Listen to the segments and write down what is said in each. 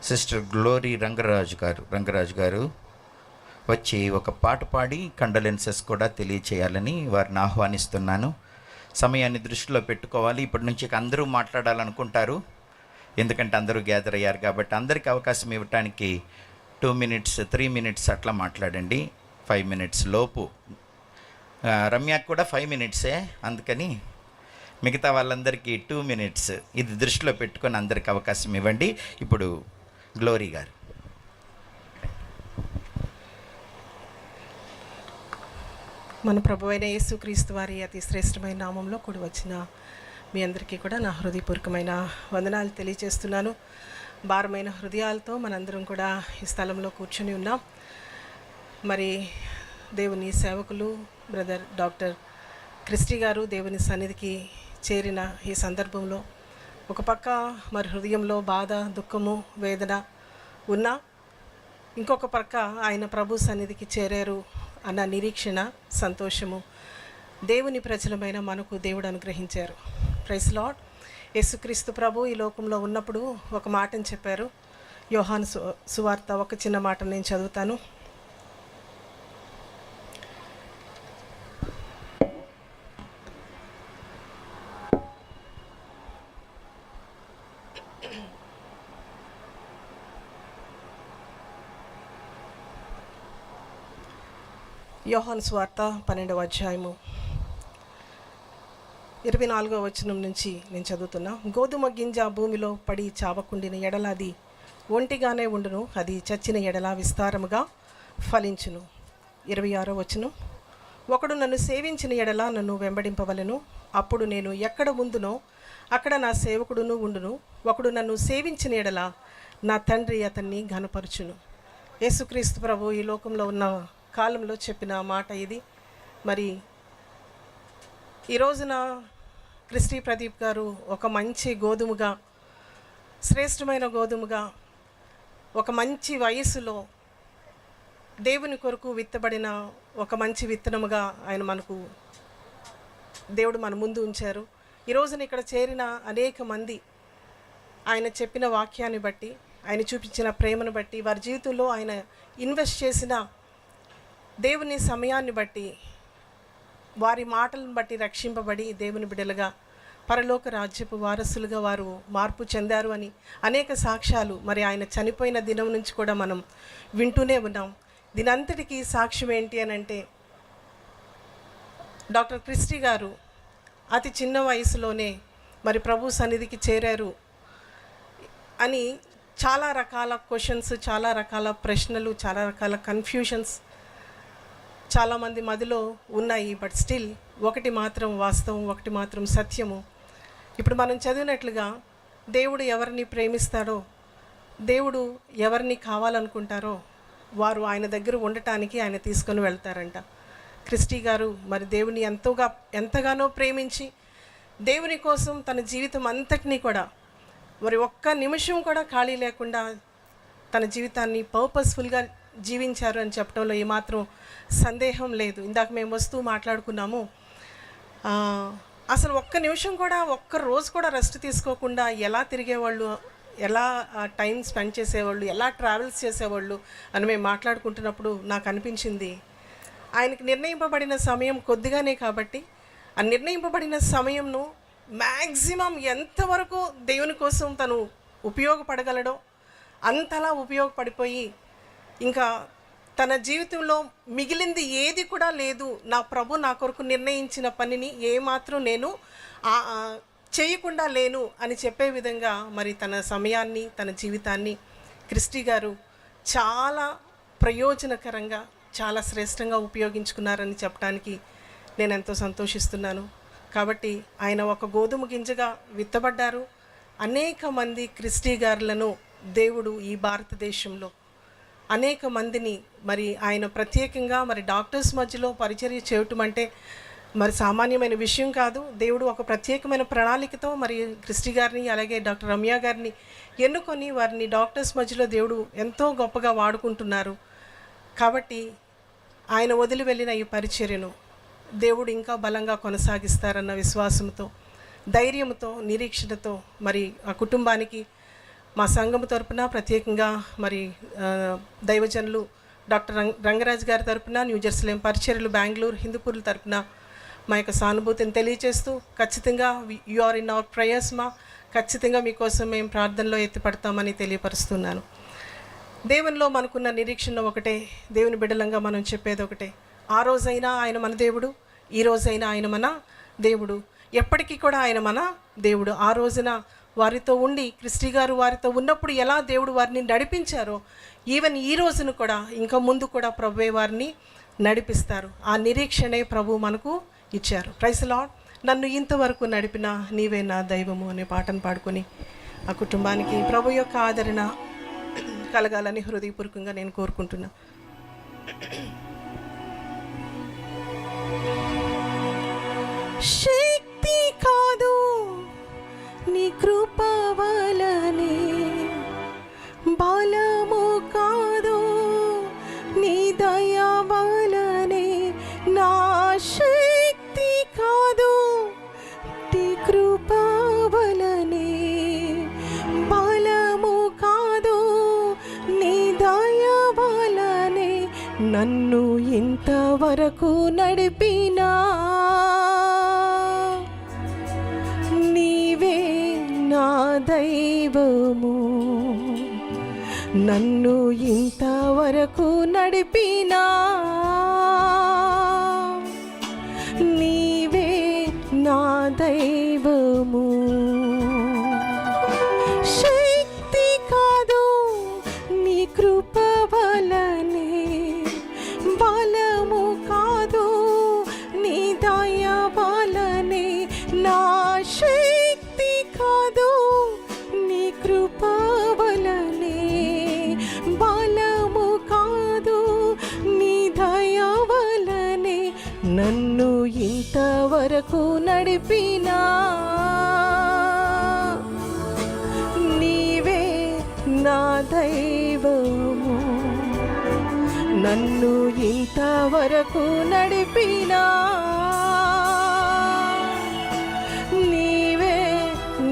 Sister glory Rangaraju గారు వచ్చి ఒక పాట పాడి కండోలెన్సెస్ కూడా తెలియచేయాలని వారిని ఆహ్వానిస్తున్నాను. సమయాన్ని దృష్టిలో పెట్టుకోవాలి. ఇప్పటి నుంచి అందరూ మాట్లాడాలనుకుంటారు, ఎందుకంటే అందరూ గ్యాదర్ అయ్యారు కాబట్టి. అందరికీ అవకాశం ఇవ్వటానికి 2 minutes 3 minutes అట్లా మాట్లాడండి. 5 minutes లోపు. రమ్యకు కూడా 5 minutes, అందుకని మిగతా వాళ్ళందరికీ 2 minutes. ఇది దృష్టిలో పెట్టుకొని అందరికీ అవకాశం ఇవ్వండి. ఇప్పుడు గ్లోరీ గారు. మన ప్రభువైన యేసుక్రీస్తు వారి అతి శ్రేష్టమైన నామంలో కూడి వచ్చిన మీ అందరికీ కూడా నా హృదయపూర్వకమైన వందనాలు తెలియజేస్తున్నాను. భారమైన హృదయాలతో మనందరం కూడా ఈ స్థలంలో కూర్చొని ఉన్నాం. మరి దేవుని సేవకులు బ్రదర్ డాక్టర్ క్రిస్టి గారు దేవుని సన్నిధికి చేరిన ఈ సందర్భంలో ఒక పక్క మరి హృదయంలో బాధ, దుఃఖము, వేదన ఉన్నా, ఇంకొక పక్క ఆయన ప్రభు సన్నిధికి చేరారు అన్న నిరీక్షణ, సంతోషము దేవుని ప్రజలమైన మనకు దేవుడు అనుగ్రహించారు. Praise lord. యేసుక్రీస్తు ప్రభు ఈ లోకంలో ఉన్నప్పుడు ఒక మాటను చెప్పారు. యోహాను సువార్త ఒక చిన్న మాట నేను చదువుతాను. యోహాను సువార్త 12వ అధ్యాయము 24వ వచనం నుంచి నేను చదువుతున్నా. గోధుమ గింజ భూమిలో పడి చావకుండిన ఎడల అది ఒంటిగానే ఉండును, అది చచ్చిన ఎడల విస్తారముగా ఫలించును. 26వ వచనం. ఒకడు నన్ను సేవించిన ఎడల నన్ను వెంబడింపవలెను, అప్పుడు నేను ఎక్కడ ఉందునో అక్కడ నా సేవకుడును ఉండును. ఒకడు నన్ను సేవించిన ఎడల నా తండ్రి అతన్ని ఘనపరచును. యేసుక్రీస్తు ప్రభు ఈ లోకంలో ఉన్న కాలంలో చెప్పిన మాట ఇది. మరి ఈ రోజున క్రిస్టి ప్రదీప్ గారు ఒక మంచి గోధుమగా, శ్రేష్టమైన గోధుమగా, ఒక మంచి వయసులో దేవుని కొరకు విత్తబడిన ఒక మంచి విత్తనముగా ఆయన మనకు దేవుడు మన ముందు ఉంచారు. ఈ రోజున ఇక్కడ చేరిన అనేక మంది ఆయన చెప్పిన వాక్యాన్ని బట్టి, ఆయన చూపించిన ప్రేమను బట్టి, వారి జీవితంలో ఆయన ఇన్వెస్ట్ చేసిన దేవుని సమయాన్ని బట్టి, వారి మాటలను బట్టి రక్షింపబడి దేవుని బిడ్డలుగా, పరలోక రాజ్యపు వారసులుగా వారు మార్పు చెందారు అని అనేక సాక్ష్యాలు మరి ఆయన చనిపోయిన దినం నుంచి కూడా మనం వింటూనే ఉన్నాం. దీనంతటికీ సాక్ష్యం ఏంటి అని అంటే, డాక్టర్ క్రిస్టి గారు అతి చిన్న వయసులోనే మరి ప్రభు సన్నిధికి చేరారు అని చాలా రకాల క్వశ్చన్స్, చాలా రకాల ప్రశ్నలు, చాలా రకాల కన్ఫ్యూషన్స్ చాలామంది మదిలో ఉన్నాయి. బట్ స్టిల్ ఒకటి మాత్రం వాస్తవం, ఒకటి మాత్రం సత్యము. ఇప్పుడు మనం చదివినట్లుగా దేవుడు ఎవరిని ప్రేమిస్తాడో, దేవుడు ఎవరిని కావాలనుకుంటారో వారు ఆయన దగ్గర ఉండటానికి ఆయన తీసుకొని వెళ్తారంట. క్రిస్టి గారు మరి దేవుని ఎంతగానో ప్రేమించి దేవుని కోసం తన జీవితం అంతటినీ కూడా మరి ఒక్క నిమిషం కూడా ఖాళీ లేకుండా తన జీవితాన్ని పర్పస్ఫుల్గా జీవించారు అని చెప్పడంలో ఏమాత్రం సందేహం లేదు. ఇందాక మేము వస్తూ మాట్లాడుకున్నాము, అసలు ఒక్క నిమిషం కూడా, ఒక్క రోజు కూడా రెస్ట్ తీసుకోకుండా ఎలా తిరిగేవాళ్ళు, ఎలా టైం స్పెండ్ చేసేవాళ్ళు, ఎలా ట్రావెల్స్ చేసేవాళ్ళు అని మేము మాట్లాడుకుంటున్నప్పుడు నాకు అనిపించింది, ఆయనకి నిర్ణయింపబడిన సమయం కొద్దిగానే కాబట్టి ఆ నిర్ణయింపబడిన సమయంను మ్యాక్సిమం ఎంతవరకు దేవుని కోసం తను ఉపయోగపడగలడో అంతలా ఉపయోగపడిపోయి ఇంకా తన జీవితంలో మిగిలింది ఏది కూడా లేదు, నా ప్రభు నా కొరకు నిర్ణయించిన పనిని ఏమాత్రం నేను చేయకుండా లేను అని చెప్పే విధంగా మరి తన సమయాన్ని, తన జీవితాన్ని క్రిస్టి గారు చాలా ప్రయోజనకరంగా, చాలా శ్రేష్టంగా ఉపయోగించుకున్నారని చెప్పడానికి నేను ఎంతో సంతోషిస్తున్నాను. కాబట్టి ఆయన ఒక గోధుమ గింజగా విత్తబడ్డారు. అనేక మంది క్రిస్టి గారులను దేవుడు ఈ భారతదేశంలో అనేక మందిని మరి ఆయన ప్రత్యేకంగా మరి డాక్టర్స్ మధ్యలో పరిచర్య చేయటం అంటే మరి సామాన్యమైన విషయం కాదు. దేవుడు ఒక ప్రత్యేకమైన ప్రణాళికతో మరి క్రిస్టి గారిని, అలాగే డాక్టర్ రమ్య గారిని ఎన్నుకొని వారిని డాక్టర్స్ మధ్యలో దేవుడు ఎంతో గొప్పగా వాడుకుంటున్నారు. కాబట్టి ఆయన వదిలి వెళ్ళిన ఈ పరిచర్యను దేవుడు ఇంకా బలంగా కొనసాగిస్తారన్న విశ్వాసంతో, ధైర్యంతో, నిరీక్షణతో మరి ఆ కుటుంబానికి మా సంఘం తరపున ప్రత్యేకంగా మరి దైవజనులు డాక్టర్ రంగరాజ్ గారి తరపున, న్యూ జెరూసలేం పరిచర్యలు బెంగళూరు హిందూపూర్ల తరపున మా యొక్క సానుభూతిని తెలియజేస్తూ, ఖచ్చితంగా you are in our prayers మా, ఖచ్చితంగా మీకోసం మేము ప్రార్థనలో ఎత్తిపడతామని తెలియపరుస్తున్నాను. దేవునిలో మనకున్న నిరీక్షణ ఒకటే, దేవుని బిడ్డలంగా మనం చెప్పేది ఒకటే, ఆ రోజైనా ఆయన మన దేవుడు, ఈ రోజైనా ఆయన మన దేవుడు, ఎప్పటికీ కూడా ఆయన మన దేవుడు. ఆ రోజున వారితో ఉండి క్రిస్టి గారు వారితో ఉన్నప్పుడు ఎలా దేవుడు వారిని నడిపించారో, ఈవెన్ ఈ రోజును కూడా ఇంకా ముందు కూడా ప్రభువే వారిని నడిపిస్తారు. ఆ నిరీక్షణే ప్రభు మనకు ఇచ్చారు. Praise the lord. నన్ను ఇంతవరకు నడిపిన నీవే నా దైవము అనే పాటను పాడుకొని ఆ కుటుంబానికి ప్రభు యొక్క ఆదరణ కలగాలని హృదయపూర్వకంగా నేను కోరుకుంటున్నా. శక్తి కాదు నీ కృప వలనే, బలము కాదు నీ దయ వలనే, నా శక్తి కాదు నీ కృప వలనే, బలము కాదు నీ దయ వలనే, నన్ను ఇంతవరకు నడిపినా నీవే నా దైవము, నన్ను ఇంతవరకు నడిపినా నీవే నా దైవము. శక్తి కాదు నీ కృప వలనే, బలము కాదు నీ దయ వలనే, నా శక్తి కాదు నీ కృప వలనే, బలము కాదు నీ దయ వలనే, నన్ను ఇంతవరకు నడిపినా నీవే నా దైవము, నన్ను ఇంతవరకు నడిపినా నీవే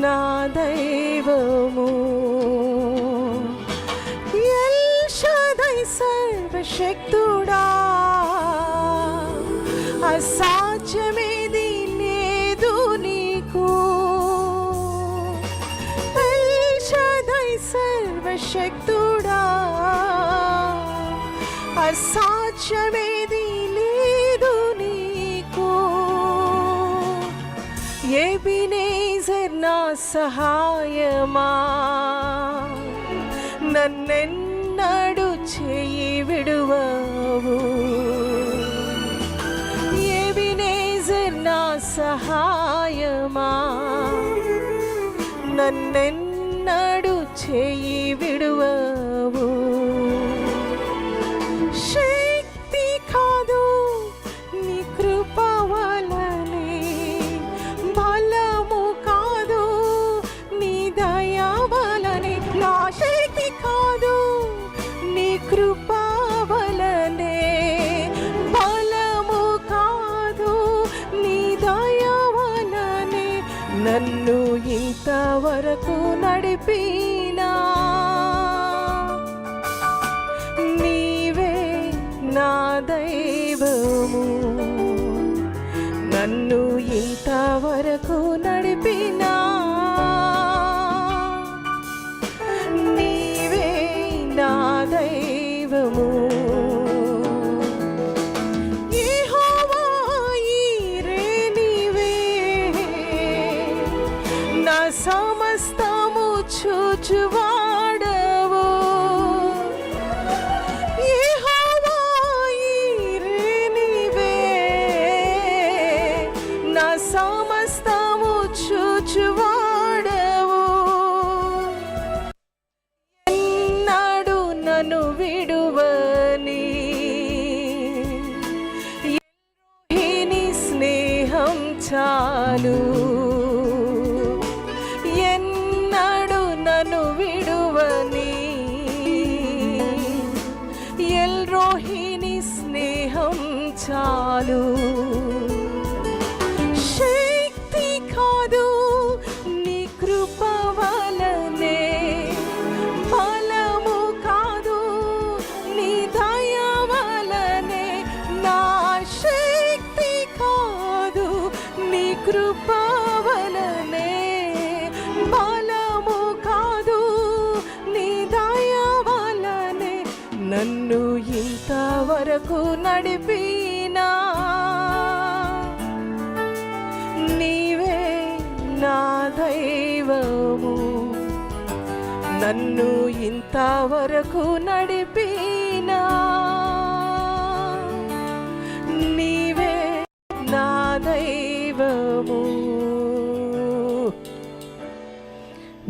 నా దైవము. ఎల్ షదై సర్వశక్తుడా, అసాధ్యమేది లేదు నీకు. ఎల్ షదై సర్వశక్తుడా, అసాధ్యమేది లేదు నీకు. ఎబినేజర్ నా సహాయమా, నన్నెన్నడు చేయి విడువవు. ఎబినేజర్ నా సహాయమా, నన్నెన్నడు చేయి విడువవు. శక్తి కాదు నీ కృప వలనే, బలము కాదు నీ దయ వలనే, నా శక్తి కాదు నీ కృప వలనే, బలము కాదు నీ దయ వలనే, నన్ను ఇంతవరకు నడిపినా నీవే నా దైవము, నన్ను ఇంతవరకు నడిపినా నీవే నా దైవము. యెహోవా ఈరే నీవే, నా సమస్తము చూచువాడవు. యెహోవా ఈరే నీవే, నా సమస్తము చూచువాడవు. ఎన్నడు నన్ను విడువని ఎల్రోహిని స్నేహం చాలు. ఎన్నడు నన్ను విడువని ఎల్రోహిని స్నేహం చాలు. శక్తి కాదు నీ కృప వలనే, నడిపినా నీవే నా దైవము, నన్ను ఇంతవరకు నడిపినా నీవే నా దైవము,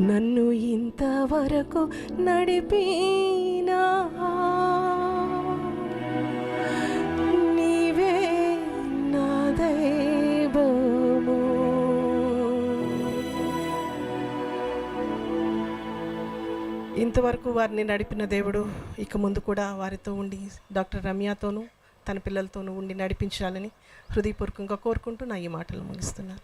నన్ను ఇంతవరకు నడిపినా నీవే నా దైవము. ఇంతవరకు వారిని నడిపిన దేవుడు ఇక ముందు కూడా వారితో ఉండి డాక్టర్ రమ్యతోనూ తన పిల్లలతోనూ ఉండి నడిపించాలని హృదయపూర్వకంగా కోరుకుంటూ నా ఈ మాటలు ముగిస్తున్నాను.